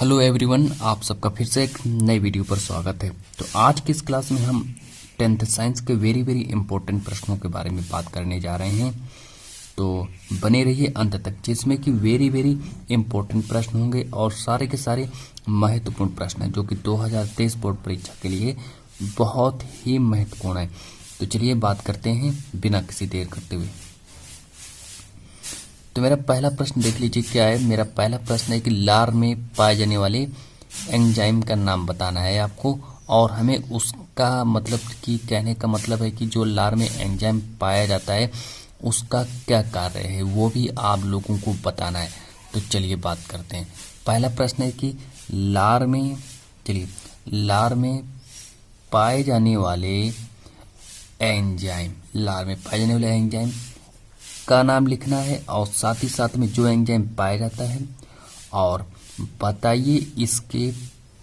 Hello everyone, आप सबका फिर से एक नई वीडियो पर स्वागत है। तो आज की इस क्लास में हम 10th साइंस के वेरी इंपॉर्टेंट प्रश्नों के बारे में बात करने जा रहे हैं। तो बने रहिए अंत तक, जिसमें कि वेरी इंपॉर्टेंट प्रश्न होंगे और सारे के सारे महत्वपूर्ण प्रश्न हैं जो कि 2023 बोर्ड परीक्षा के लिए बहुत ही महत्वपूर्ण है। तो चलिए बात करते हैं बिना किसी देर करते हुए। तो मेरा पहला प्रश्न देख लीजिए क्या है। मेरा पहला प्रश्न है कि लार में पाए जाने वाले एंजाइम का नाम बताना है आपको, और हमें उसका मतलब कि कहने का मतलब है कि जो लार में एंजाइम पाया जाता है उसका क्या कार्य है वो भी आप लोगों को बताना है। तो चलिए बात करते हैं। पहला प्रश्न है कि लार में पाए जाने वाले एंजाइम का नाम लिखना है, और साथ ही साथ में जो एंजाइम पाया जाता है और बताइए इसके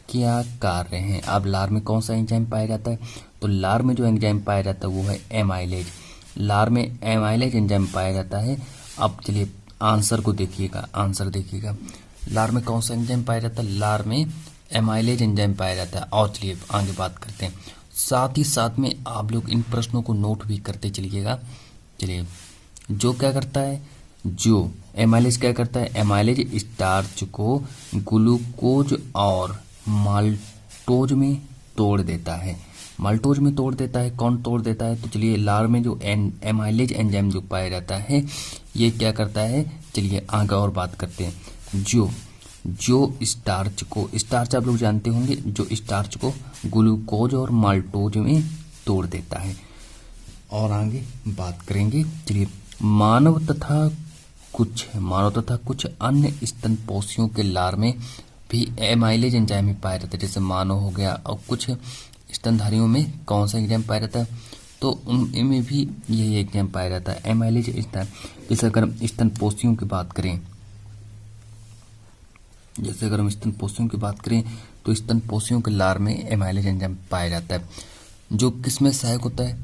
क्या कार्य हैं। अब लार में कौन सा एंजाइम पाया जाता है? तो लार में जो एंजाइम पाया जाता है वो है एमाइलेज। लार में एमाइलेज एंजाइम पाया जाता है। अब चलिए आंसर को देखिएगा, आंसर देखिएगा। लार में कौन सा एंजाइम पाया जाता है? लार में एमाइलेज एंजाइम पाया जाता है। और चलिए आगे बात करते हैं। साथ ही साथ में आप लोग इन प्रश्नों को नोट भी करते चलिएगा। चलिए, जो क्या करता है, जो एमाइलेज क्या करता है? एमाइलेज स्टार्च को ग्लूकोज और माल्टोज में तोड़ देता है। माल्टोज में तोड़ देता है। कौन तोड़ देता है? तो चलिए, लार में जो एमाइलेज एंजाइम जो पाया जाता है ये क्या करता है? चलिए आगे और बात करते हैं। जो स्टार्च आप लोग जानते होंगे, जो स्टार्च को ग्लूकोज और माल्टोज में तोड़ देता है। और आगे बात करेंगे। चलिए, मानव तथा कुछ अन्य स्तनपोषियों के लार में भी एमाइलेज एंजाइम ही पाया जाता है। जैसे मानव हो गया, और कुछ स्तनधारियों में कौन सा एंजाइम पाया जाता है? तो उनमें भी यही एंजाइम पाया जाता है, एमाइलेज एंजाइम। जैसे अगर हम स्तनपोषियों की बात करें, तो स्तनपोषियों के लार में एमाइलेज एंजाइम पाया जाता है, जो किस में सहायक होता है?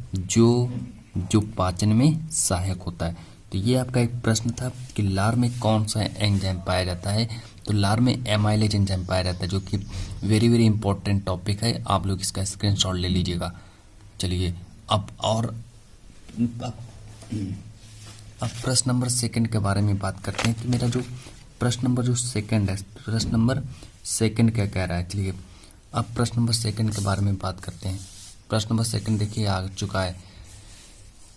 जो पाचन में सहायक होता है। तो ये आपका एक प्रश्न था कि लार में कौन सा एंजाइम पाया जाता है। तो लार में एमाइलेज एंजाइम पाया जाता है, जो कि वेरी इंपॉर्टेंट टॉपिक है। आप लोग इसका स्क्रीनशॉट ले लीजिएगा। चलिए अब प्रश्न नंबर सेकंड के बारे में बात करते हैं कि मेरा जो प्रश्न नंबर सेकंड क्या कह रहा है। चलिए अब प्रश्न नंबर सेकंड के बारे में बात करते हैं। प्रश्न नंबर सेकंड देखिए आ चुका है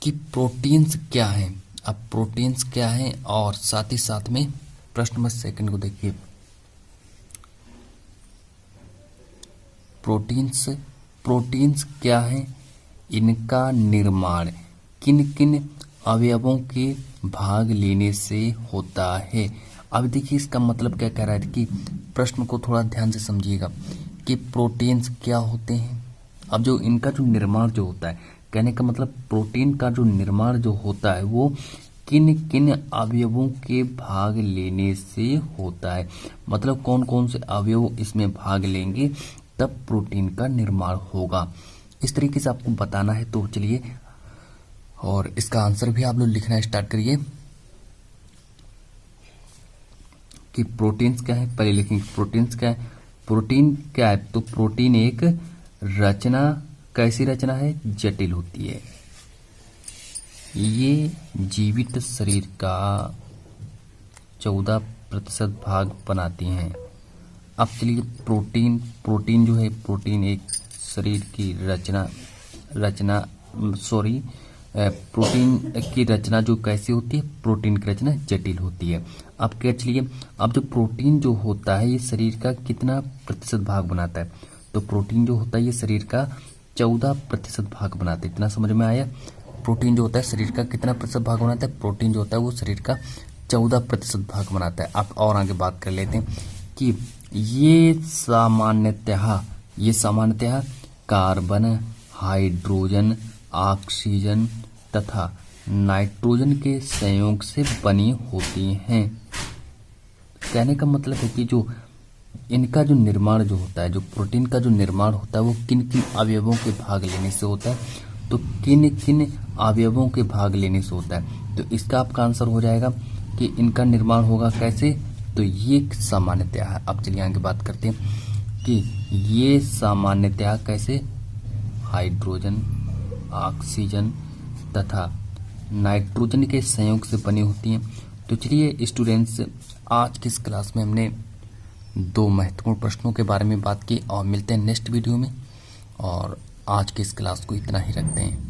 कि प्रोटीन्स क्या हैं। अब प्रोटीन्स क्या हैं, और साथ ही साथ में प्रश्न नंबर सेकंड को देखिए। प्रोटीन्स क्या हैं, इनका निर्माण किन किन अवयवों के भाग लेने से होता है। अब देखिए इसका मतलब क्या कह रहा है कि प्रश्न को थोड़ा ध्यान से समझिएगा कि प्रोटीन्स क्या होते हैं। अब जो इनका जो निर्माण जो होता है, कहने का मतलब प्रोटीन का जो निर्माण जो होता है वो किन किन अवयवों के भाग लेने से होता है। मतलब कौन कौन से अवयव इसमें भाग लेंगे तब प्रोटीन का निर्माण होगा। इस तरीके से आपको बताना है। तो चलिए, और इसका आंसर भी आप लोग लिखना स्टार्ट करिए कि प्रोटीन्स क्या है। पहले लिखेंगे प्रोटीन्स क्या है। प्रोटीन क्या है? तो प्रोटीन एक रचना, कैसी रचना है? जटिल होती है। ये जीवित शरीर का 14% भाग बनाती हैं। अब चलिए, प्रोटीन जो है, प्रोटीन एक शरीर की प्रोटीन की रचना जो कैसी होती है? प्रोटीन की रचना जटिल होती है। अब क्या, चलिए अब जो प्रोटीन जो होता है ये शरीर का कितना प्रतिशत भाग बनाता है? तो प्रोटीन जो होता है ये शरीर का 14% भाग बनाते हैं। इतना समझ में आया? प्रोटीन जो होता है शरीर का कितना प्रतिशत भाग बनाता है? प्रोटीन जो होता है वो शरीर का 14% भाग बनाता है। आप और आगे बात कर लेते हैं कि ये सामान्यतः कार्बन, हाइड्रोजन, ऑक्सीजन तथा नाइट्रोजन के संयोग से बनी होती हैं। कहने का मतलब है कि जो इनका जो निर्माण जो होता है, जो प्रोटीन का जो निर्माण होता है वो किन किन अवयवों के भाग लेने से होता है। तो किन किन अवयवों के भाग लेने से होता है। तो इसका आपका आंसर हो जाएगा कि इनका निर्माण होगा कैसे? तो ये सामान्यतया है। अब चलिए आगे बात करते हैं कि ये सामान्यतया कैसे हाइड्रोजन, ऑक्सीजन तथा नाइट्रोजन के संयोग से बनी होती हैं। तो चलिए स्टूडेंट्स, आज की इस क्लास में हमने 2 महत्वपूर्ण प्रश्नों के बारे में बात की और मिलते हैं नेक्स्ट वीडियो में। और आज की इस क्लास को इतना ही रखते हैं।